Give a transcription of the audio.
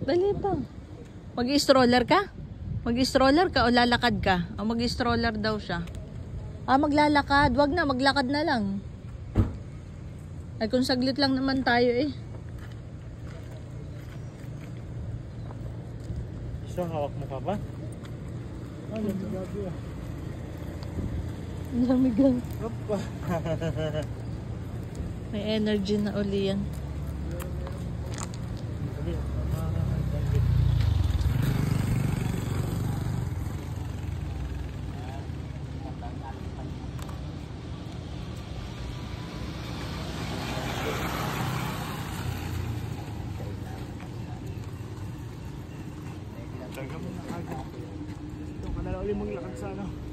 Dali pa. Mag-i-stroller ka? Mag-i-stroller ka o lalakad ka? O mag-i-stroller daw siya. Maglalakad. Wag na, maglakad na lang. Ay kung saglit lang naman tayo eh. Isa, hawak mo ka ba? Lamig-lamig ah. Lamig lang. Opa. May energy na uli yan. Taga mo na agad. Ito ka na ulit maglakad sa ano.